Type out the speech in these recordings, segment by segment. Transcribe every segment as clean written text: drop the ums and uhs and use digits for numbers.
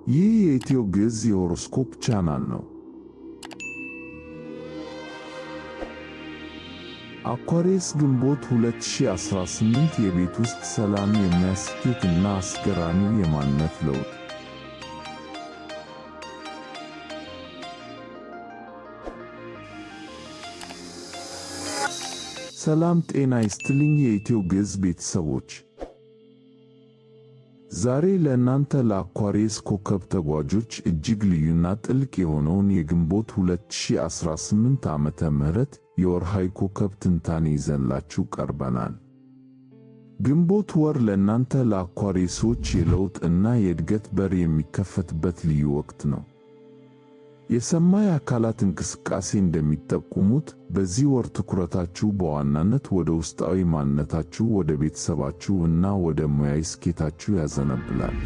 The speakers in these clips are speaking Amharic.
ይህ የኢትዮ ግዕዝ የሆሮስኮፕ ቻናል ነው። አኳሪየስ ግንቦት 2018 የቤት ውስጥ ሰላም የሚያስኬት እና አስገራሚው የማንነት ለውጥ። ሰላም ጤና ይስጥልኝ የኢትዮ ግዕዝ ቤተሰቦች። ዛሬ ለእናንተ ለአኳሪየስ ኮከብ ተጓዦች እጅግ ልዩና ጥልቅ የሆነውን የግንቦት 2018 ዓመተ ምህረት የወርሃዊ ኮከብ ትንታኔ ይዘንላችሁ ቀርበናል። ግንቦት ወር ለእናንተ ለአኳሪየሶች የለውጥ እና የእድገት በር የሚከፈትበት ልዩ ወቅት ነው። የሰማይ አካላት እንቅስቃሴ እንደሚጠቁሙት በዚህ ወር ትኩረታችሁ በዋናነት ወደ ውስጣዊ ማንነታችሁ፣ ወደ ቤተሰባችሁ እና ወደ ሙያዊ ስኬታችሁ ያዘነብላል።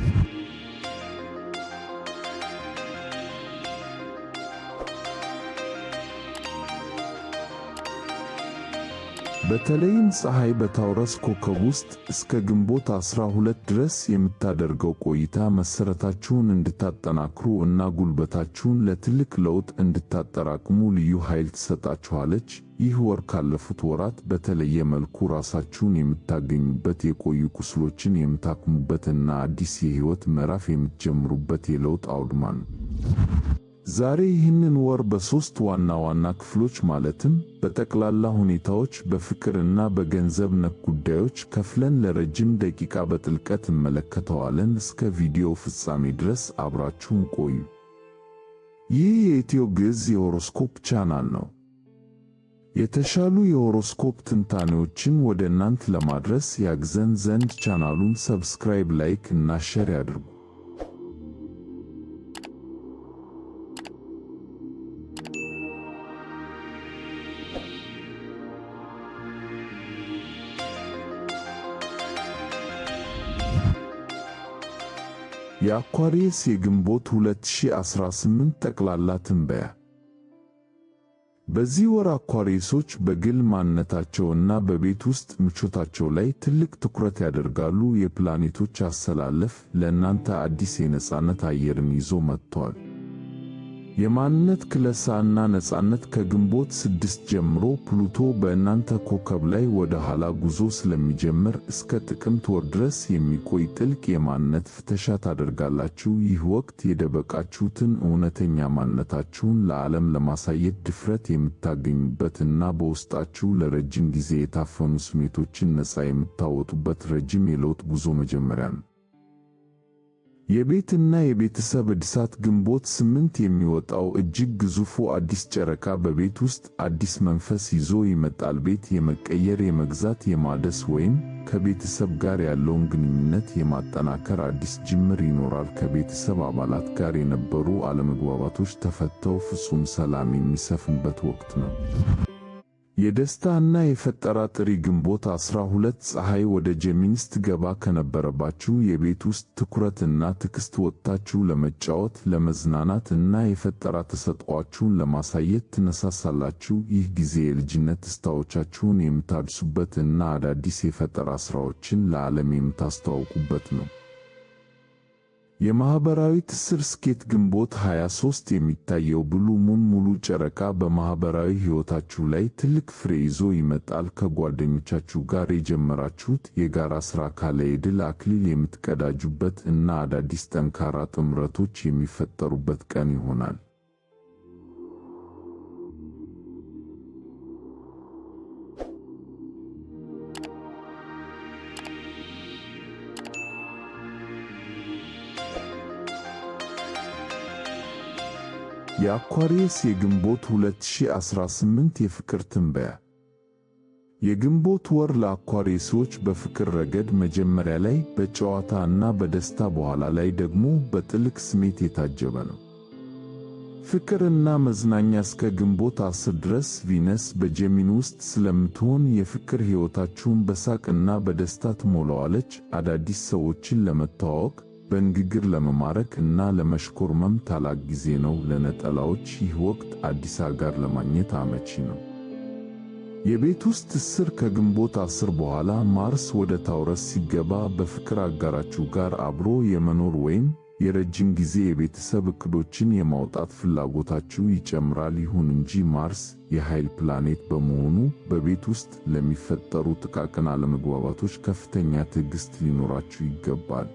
በተለይም ፀሐይ በታውረስ ኮከብ ውስጥ እስከ ግንቦት 12 ድረስ የምታደርገው ቆይታ መሰረታችሁን እንድታጠናክሩ እና ጉልበታችሁን ለትልቅ ለውጥ እንድታጠራቅሙ ልዩ ኃይል ትሰጣችኋለች። ይህ ወር ካለፉት ወራት በተለየ መልኩ ራሳችሁን የምታገኙበት፣ የቆዩ ቁስሎችን የምታክሙበት እና አዲስ የህይወት ምዕራፍ የምትጀምሩበት የለውጥ አውድማ ነው። ዛሬ ይህንን ወር በሶስት ዋና ዋና ክፍሎች ማለትም በጠቅላላ ሁኔታዎች፣ በፍቅር እና በገንዘብ ነክ ጉዳዮች ከፍለን ለረጅም ደቂቃ በጥልቀት እንመለከተዋለን። እስከ ቪዲዮ ፍጻሜ ድረስ አብራችሁን ቆዩ። ይህ የኢትዮ ግዕዝ የሆሮስኮፕ ቻናል ነው። የተሻሉ የሆሮስኮፕ ትንታኔዎችን ወደ እናንተ ለማድረስ ያግዘን ዘንድ ቻናሉን ሰብስክራይብ፣ ላይክ እና ሼር ያድርጉ። የአኳሪየስ የግንቦት 2018 ጠቅላላ ትንበያ። በዚህ ወር አኳሪየሶች በግል ማንነታቸውና በቤት ውስጥ ምቾታቸው ላይ ትልቅ ትኩረት ያደርጋሉ። የፕላኔቶች አሰላለፍ ለእናንተ አዲስ የነጻነት አየርን ይዞ መጥቷል። የማንነት ክለሳ እና ነጻነት ከግንቦት 6 ጀምሮ ፕሉቶ በእናንተ ኮከብ ላይ ወደ ኋላ ጉዞ ስለሚጀምር እስከ ጥቅምት ወር ድረስ የሚቆይ ጥልቅ የማንነት ፍተሻ ታደርጋላችሁ። ይህ ወቅት የደበቃችሁትን እውነተኛ ማንነታችሁን ለዓለም ለማሳየት ድፍረት የምታገኙበት እና በውስጣችሁ ለረጅም ጊዜ የታፈኑ ስሜቶችን ነፃ የምታወጡበት ረጅም የለውጥ ጉዞ መጀመሪያ ነው። የቤትና የቤተሰብ እድሳት ግንቦት 8 የሚወጣው እጅግ ግዙፉ አዲስ ጨረቃ በቤት ውስጥ አዲስ መንፈስ ይዞ ይመጣል። ቤት የመቀየር፣ የመግዛት፣ የማደስ ወይም ከቤተሰብ ጋር ያለውን ግንኙነት የማጠናከር አዲስ ጅምር ይኖራል። ከቤተሰብ አባላት ጋር የነበሩ አለመግባባቶች ተፈተው ፍጹም ሰላም የሚሰፍንበት ወቅት ነው። የደስታና የፈጠራ ጥሪ ግንቦት 12 ፀሐይ ወደ ጄሚኒስ ትገባ ከነበረባችሁ የቤት ውስጥ ትኩረትና ትዕግስት ወጥታችሁ ለመጫወት፣ ለመዝናናት እና የፈጠራ ተሰጥኦአችሁን ለማሳየት ትነሳሳላችሁ። ይህ ጊዜ የልጅነት ትዝታዎቻችሁን የምታድሱበት እና አዳዲስ የፈጠራ ሥራዎችን ለዓለም የምታስተዋውቁበት ነው። የማህበራዊ ትስስር ስኬት ግንቦት 23 የሚታየው ብሉ ሙን ሙሉ ጨረቃ በማህበራዊ ሕይወታችሁ ላይ ትልቅ ፍሬ ይዞ ይመጣል። ከጓደኞቻችሁ ጋር የጀመራችሁት የጋራ ሥራ ካለ የድል አክሊል የምትቀዳጁበት እና አዳዲስ ጠንካራ ጥምረቶች የሚፈጠሩበት ቀን ይሆናል። የአኳሪየስ የግንቦት 2018 የፍቅር ትንበያ። የግንቦት ወር ለአኳሪየሶች በፍቅር ረገድ መጀመሪያ ላይ በጨዋታ እና በደስታ፣ በኋላ ላይ ደግሞ በጥልቅ ስሜት የታጀበ ነው። ፍቅርና መዝናኛ እስከ ግንቦት 10 ድረስ ቪነስ በጄሚኒ ውስጥ ስለምትሆን የፍቅር ሕይወታችሁን በሳቅና በደስታ ትሞላዋለች። አዳዲስ ሰዎችን ለመተዋወቅ፣ በንግግር ለመማረክ እና ለመሽኮርመም ታላቅ ጊዜ ነው። ለነጠላዎች ይህ ወቅት አዲስ አጋር ለማግኘት አመቺ ነው። የቤት ውስጥ ትስስር ከግንቦት 10 በኋላ ማርስ ወደ ታውረስ ሲገባ በፍቅር አጋራችሁ ጋር አብሮ የመኖር ወይም የረጅም ጊዜ የቤተሰብ ዕቅዶችን የማውጣት ፍላጎታችሁ ይጨምራል። ይሁን እንጂ ማርስ የኃይል ፕላኔት በመሆኑ በቤት ውስጥ ለሚፈጠሩ ጥቃቅን አለመግባባቶች ከፍተኛ ትዕግስት ሊኖራችሁ ይገባል።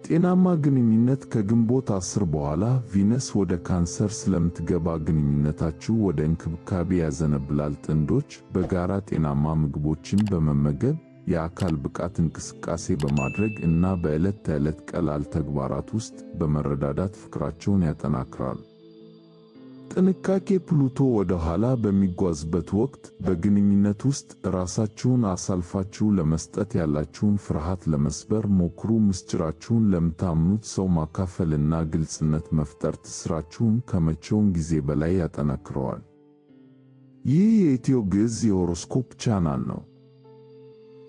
ጤናማ ግንኙነት ከግንቦት 10 በኋላ ቪነስ ወደ ካንሰር ስለምትገባ ግንኙነታችሁ ወደ እንክብካቤ ያዘነብላል። ጥንዶች በጋራ ጤናማ ምግቦችን በመመገብ የአካል ብቃት እንቅስቃሴ በማድረግ እና በዕለት ተዕለት ቀላል ተግባራት ውስጥ በመረዳዳት ፍቅራቸውን ያጠናክራሉ። ጥንቃቄ ፕሉቶ ወደ ኋላ በሚጓዝበት ወቅት በግንኙነት ውስጥ ራሳችሁን አሳልፋችሁ ለመስጠት ያላችሁን ፍርሃት ለመስበር ሞክሩ። ምስጢራችሁን ለምታምኑት ሰው ማካፈልና ግልጽነት መፍጠር ትስስራችሁን ከመቼውም ጊዜ በላይ ያጠናክረዋል። ይህ የኢትዮ ግዕዝ የሆሮስኮፕ ቻናል ነው።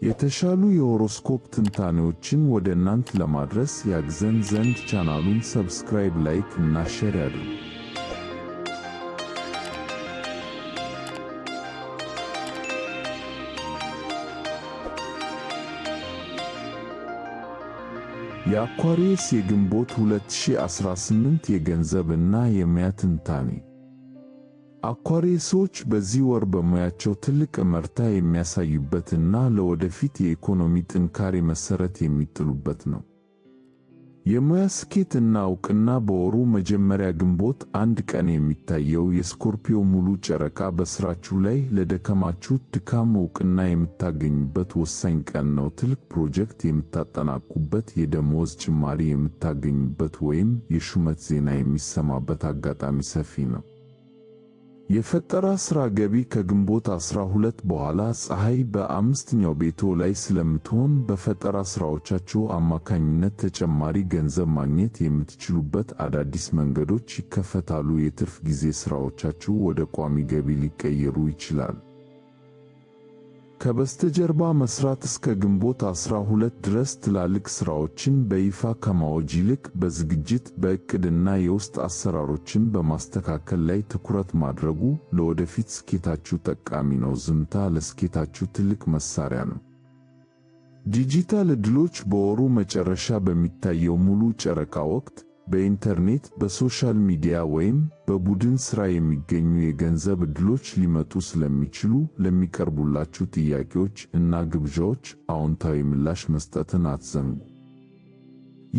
የተሻሉ የሆሮስኮፕ ትንታኔዎችን ወደ እናንተ ለማድረስ ያግዘን ዘንድ ቻናሉን ሰብስክራይብ፣ ላይክ እና ሼር ያድርጉ። የአኳሪየስ የግንቦት 2018 የገንዘብ እና የሙያ ትንታኔ። አኳሪየሶች በዚህ ወር በሙያቸው ትልቅ እመርታ የሚያሳዩበትና ለወደፊት የኢኮኖሚ ጥንካሬ መሠረት የሚጥሉበት ነው። የሙያ ስኬት እና ዕውቅና በወሩ መጀመሪያ ግንቦት 1 ቀን የሚታየው የስኮርፒዮ ሙሉ ጨረቃ በሥራችሁ ላይ ለደከማችሁት ድካም ዕውቅና የምታገኙበት ወሳኝ ቀን ነው። ትልቅ ፕሮጀክት የምታጠናቁበት፣ የደሞዝ ጭማሪ የምታገኙበት ወይም የሹመት ዜና የሚሰማበት አጋጣሚ ሰፊ ነው። የፈጠራ ሥራ ገቢ ከግንቦት 12 በኋላ ፀሐይ በአምስተኛው ቤቶ ላይ ስለምትሆን በፈጠራ ሥራዎቻችሁ አማካኝነት ተጨማሪ ገንዘብ ማግኘት የምትችሉበት አዳዲስ መንገዶች ይከፈታሉ። የትርፍ ጊዜ ሥራዎቻችሁ ወደ ቋሚ ገቢ ሊቀየሩ ይችላሉ። ከበስተጀርባ መስራት እስከ ግንቦት 12 ድረስ ትላልቅ ሥራዎችን በይፋ ከማወጅ ይልቅ በዝግጅት በዕቅድና የውስጥ አሰራሮችን በማስተካከል ላይ ትኩረት ማድረጉ ለወደፊት ስኬታችሁ ጠቃሚ ነው። ዝምታ ለስኬታችሁ ትልቅ መሣሪያ ነው። ዲጂታል ዕድሎች በወሩ መጨረሻ በሚታየው ሙሉ ጨረቃ ወቅት በኢንተርኔት፣ በሶሻል ሚዲያ ወይም በቡድን ሥራ የሚገኙ የገንዘብ ዕድሎች ሊመጡ ስለሚችሉ ለሚቀርቡላችሁ ጥያቄዎች እና ግብዣዎች አዎንታዊ ምላሽ መስጠትን አትዘንጉ።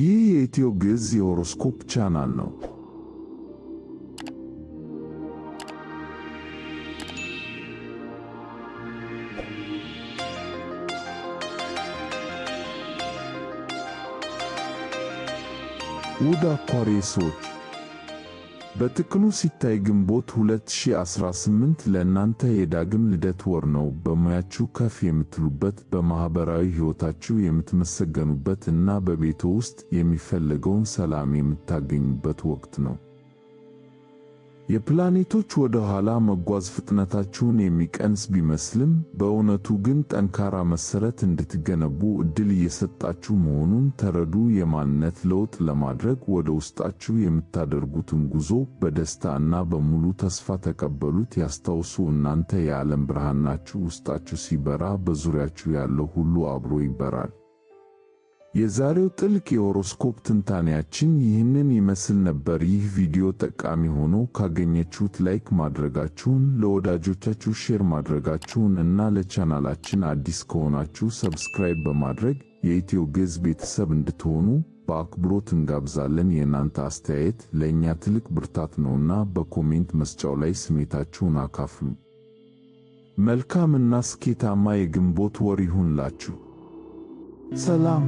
ይህ የኢትዮ ግዕዝ የሆሮስኮፕ ቻናል ነው። ውድ አኳሪየሶች፣ በጥቅሉ ሲታይ ግንቦት 2018 ለእናንተ የዳግም ልደት ወር ነው። በሙያችሁ ከፍ የምትሉበት፣ በማኅበራዊ ሕይወታችሁ የምትመሰገኑበት እና በቤቶ ውስጥ የሚፈለገውን ሰላም የምታገኙበት ወቅት ነው። የፕላኔቶች ወደ ኋላ መጓዝ ፍጥነታችሁን የሚቀንስ ቢመስልም በእውነቱ ግን ጠንካራ መሠረት እንድትገነቡ ዕድል እየሰጣችሁ መሆኑን ተረዱ። የማንነት ለውጥ ለማድረግ ወደ ውስጣችሁ የምታደርጉትን ጉዞ በደስታ እና በሙሉ ተስፋ ተቀበሉት። ያስታውሱ፣ እናንተ የዓለም ብርሃን ናችሁ። ውስጣችሁ ሲበራ በዙሪያችሁ ያለው ሁሉ አብሮ ይበራል። የዛሬው ጥልቅ የሆሮስኮፕ ትንታኔያችን ይህንን ይመስል ነበር። ይህ ቪዲዮ ጠቃሚ ሆኖ ካገኘችሁት ላይክ ማድረጋችሁን፣ ለወዳጆቻችሁ ሼር ማድረጋችሁን እና ለቻናላችን አዲስ ከሆናችሁ ሰብስክራይብ በማድረግ የኢትዮ ግዕዝ ቤተሰብ እንድትሆኑ በአክብሮት እንጋብዛለን። የእናንተ አስተያየት ለእኛ ትልቅ ብርታት ነውና በኮሜንት መስጫው ላይ ስሜታችሁን አካፍሉ። መልካም እና ስኬታማ የግንቦት ወር ይሁንላችሁ። ሰላም።